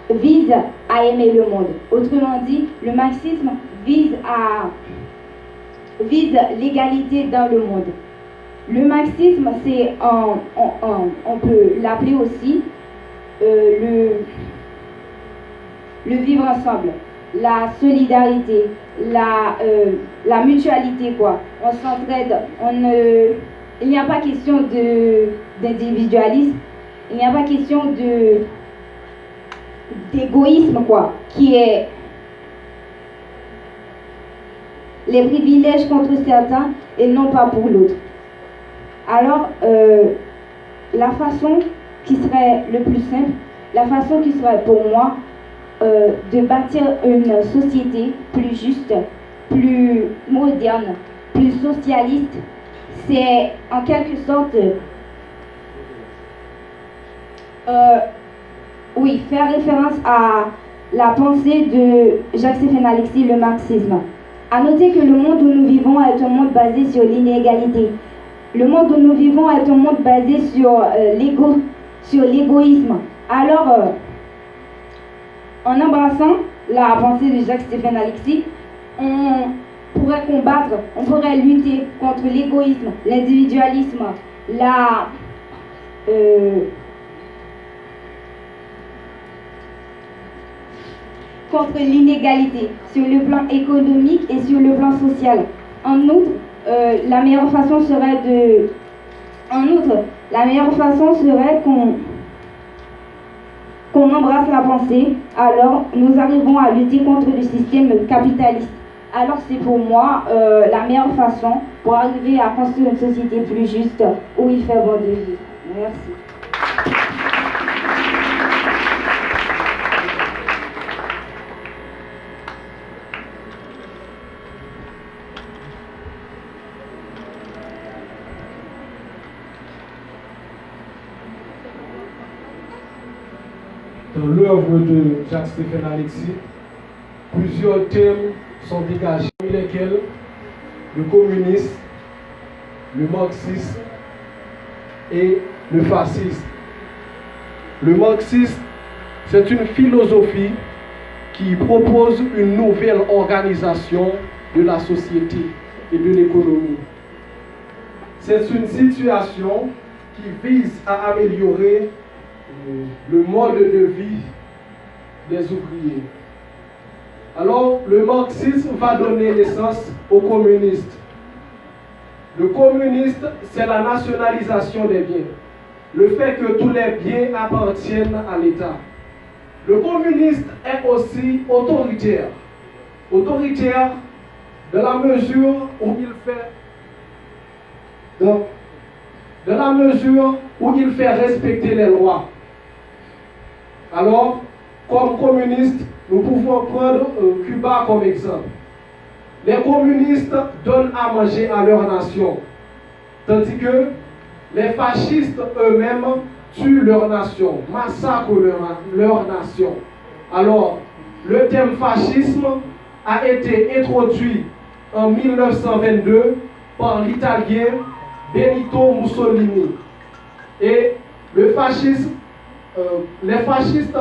vise à aimer le monde. Autrement dit, le marxisme vise l'égalité dans le monde. Le marxisme, c'est, on peut l'appeler aussi le vivre ensemble, la solidarité, la mutualité, quoi. On s'entraide, il n'y a pas question d'individualisme, il n'y a pas question d'égoïsme, quoi, qui est les privilèges contre certains et non pas pour l'autre. Alors, la façon qui serait le plus simple, la façon qui serait pour moi de bâtir une société plus juste, plus moderne, plus socialiste, c'est en quelque sorte, oui, faire référence à la pensée de Jacques-Stéphane Alexis, le marxisme. À noter que le monde où nous vivons est un monde basé sur l'inégalité. Le monde où nous vivons est un monde basé sur l'égoïsme. Alors, en embrassant la pensée de Jacques-Stéphane Alexis, on pourrait combattre, on pourrait lutter contre l'égoïsme, l'individualisme, contre l'inégalité sur le plan économique et sur le plan social. En outre, la meilleure façon serait qu'on embrasse la pensée, alors nous arrivons à lutter contre le système capitaliste. Alors c'est pour moi la meilleure façon pour arriver à construire une société plus juste où il fait bon de vivre. Merci. Dans l'œuvre de Jacques-Stéphane Alexis, plusieurs thèmes sont dégagés, parmi lesquels le communisme, le marxisme et le fascisme. Le marxisme, c'est une philosophie qui propose une nouvelle organisation de la société et de l'économie. C'est une situation qui vise à améliorer le mode de vie des ouvriers. Alors, le marxisme va donner naissance au communiste. Le communiste, c'est la nationalisation des biens. Le fait que tous les biens appartiennent à l'État. Le communiste est aussi autoritaire. Autoritaire dans la mesure où il fait respecter les lois. Alors, comme communistes, nous pouvons prendre Cuba comme exemple. Les communistes donnent à manger à leur nation, tandis que les fascistes eux-mêmes tuent leur nation, massacrent leur nation. Alors, le thème fascisme a été introduit en 1922 par l'italien Benito Mussolini. Et le fascisme, les fascistes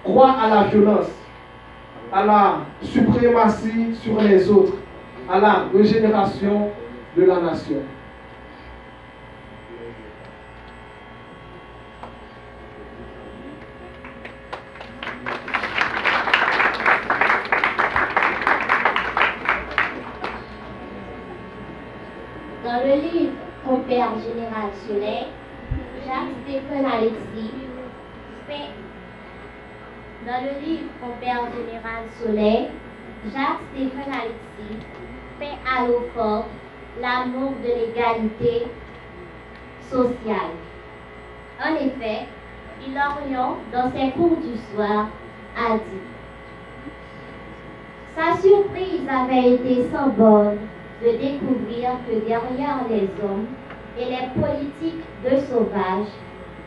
croient à la violence, à la suprématie sur les autres, à la régénération de la nation. général Soleil, Jacques-Stéphane Alexis, dans le livre Compère général Soleil, Jacques-Stéphane Alexis peint à l'eau forte l'amour de l'égalité sociale. En effet, Hilarion, dans ses cours du soir, a dit: sa surprise avait été sans borne de découvrir que derrière les hommes et les politiques de sauvages,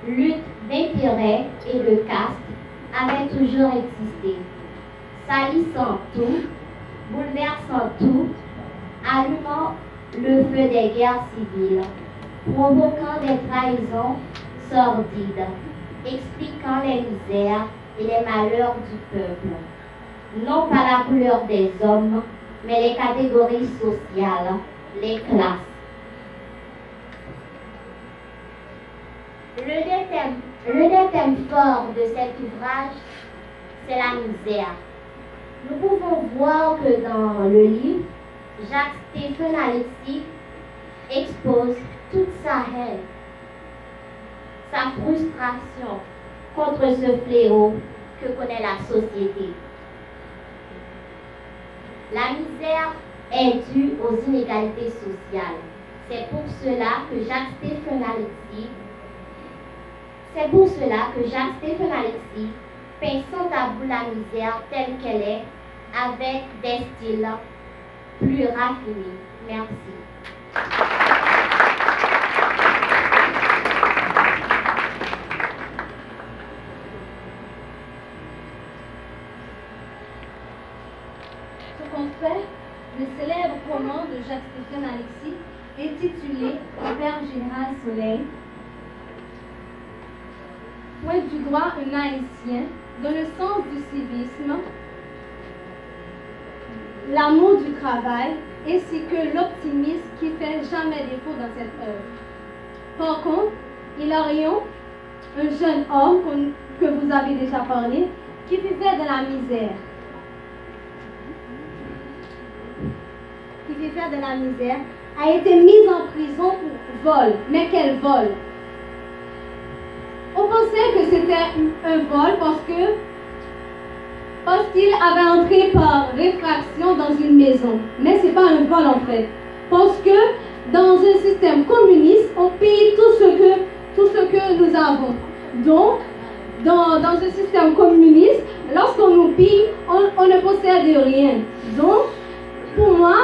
lutte d'intérêt et de caste avaient toujours existé, salissant tout, bouleversant tout, allumant le feu des guerres civiles, provoquant des trahisons sordides, expliquant les misères et les malheurs du peuple, non pas la couleur des hommes, mais les catégories sociales, les classes. Le thème fort de cet ouvrage, c'est la misère. Nous pouvons voir que dans le livre, Jacques-Stéphane Alexis expose toute sa haine, sa frustration contre ce fléau que connaît la société. La misère est due aux inégalités sociales. C'est pour cela que Jacques-Stéphane Alexis peint sans tabou la misère telle qu'elle est, avec des styles plus raffinés. Merci. Ce qu'on fait, le célèbre roman de Jacques-Stéphane Alexis, intitulé Compère général Soleil, pointe du doigt un haïtien dans le sens du civisme, l'amour du travail ainsi que l'optimisme qui fait jamais défaut dans cette œuvre. Par contre, Hilarion, un jeune homme que vous avez déjà parlé, qui vivait dans la misère, a été mis en prison pour vol. Mais quel vol? On pensait que c'était un vol parce qu'il avait entré par réfraction dans une maison. Mais ce n'est pas un vol en fait. Parce que dans un système communiste, on paye tout ce que nous avons. Donc, dans un système communiste, lorsqu'on nous pille, on ne possède rien. Donc, pour moi,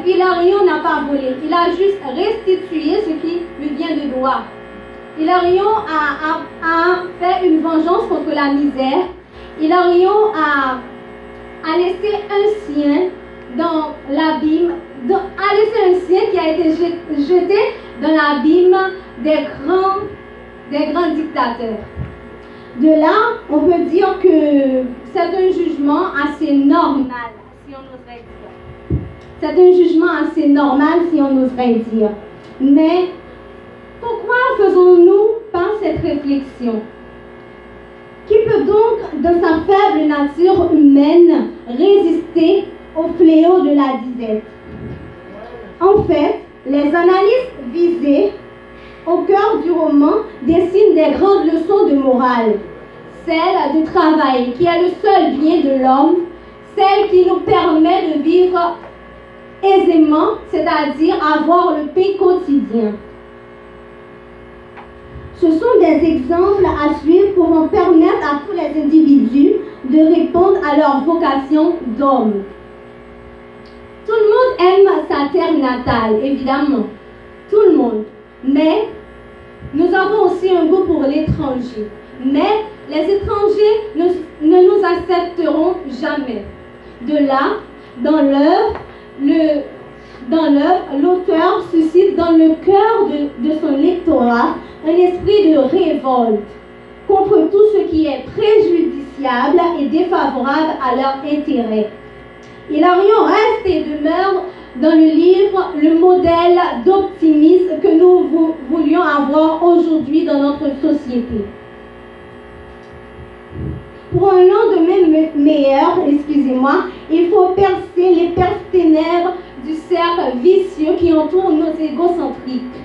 Hilarion n'a pas volé. Il a juste restitué ce qui lui vient de droit. Hilarion a fait une vengeance contre la misère. Hilarion a laissé un sien dans l'abîme, a laissé un sien qui a été jeté dans l'abîme des grands dictateurs. De là, on peut dire que c'est un jugement assez normal, si on oserait dire. C'est un jugement assez normal, si on oserait dire. Mais pourquoi faisons-nous pas cette réflexion? Qui peut donc, dans sa faible nature humaine, résister au fléau de la disette? En fait, les analystes visés au cœur du roman dessinent des grandes leçons de morale. Celle du travail, qui est le seul bien de l'homme, celle qui nous permet de vivre aisément, c'est-à-dire avoir le pain quotidien. Ce sont des exemples à suivre pour permettre à tous les individus de répondre à leur vocation d'homme. Tout le monde aime sa terre natale, évidemment. Tout le monde. Mais nous avons aussi un goût pour l'étranger. Mais les étrangers ne nous accepteront jamais. De là, dans l'œuvre, l'auteur suscite dans le cœur de son lectorat un esprit de révolte contre tout ce qui est préjudiciable et défavorable à leur intérêt. Hilarion reste et demeure dans le livre le modèle d'optimisme que nous voulions avoir aujourd'hui dans notre société. Pour un lendemain meilleur, il faut percer les ténèbres du cercle vicieux qui entoure nos égocentriques.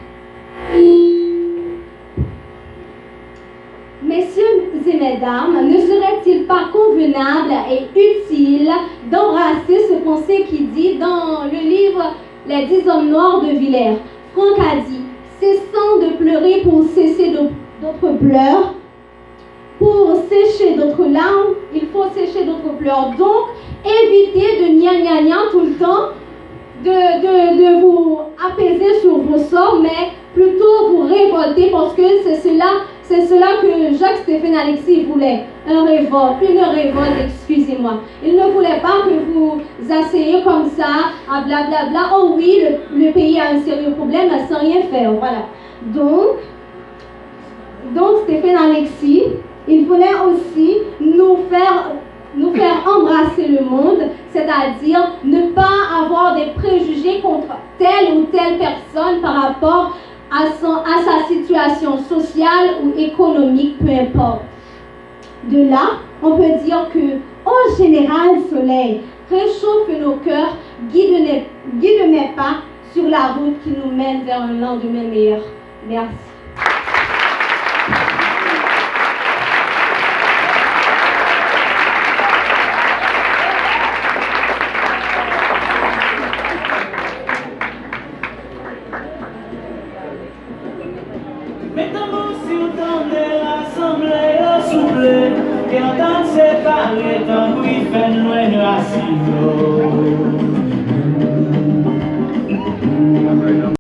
mesdames, ne serait-il pas convenable et utile d'embrasser ce conseil qui dit dans le livre Les 10 hommes noirs de Villers? Franck a dit, cessant de pleurer pour cesser d'autres pleurs, pour sécher d'autres larmes, il faut sécher d'autres pleurs. Donc, évitez de gna tout le temps, de vous apaiser sur vos sorts, mais plutôt vous révolter, parce que c'est cela que Jacques-Stéphane Alexis voulait. Une révolte, excusez-moi. Il ne voulait pas que vous asseyez comme ça, à blablabla. Oh oui, le pays a un sérieux problème, sans rien faire. Voilà. Donc Stéphane Alexis, il voulait aussi nous faire embrasser le monde, c'est-à-dire ne pas avoir des préjugés contre telle ou telle personne par rapport à sa situation sociale ou économique, peu importe. De là, on peut dire que, ô général soleil, réchauffe nos cœurs, guide mes pas sur la route qui nous mène vers un lendemain meilleur. Merci. Mettons-nous sur le temps de l'assemblée, souffler, et entendre séparer tant qu'il fait loin de la cible.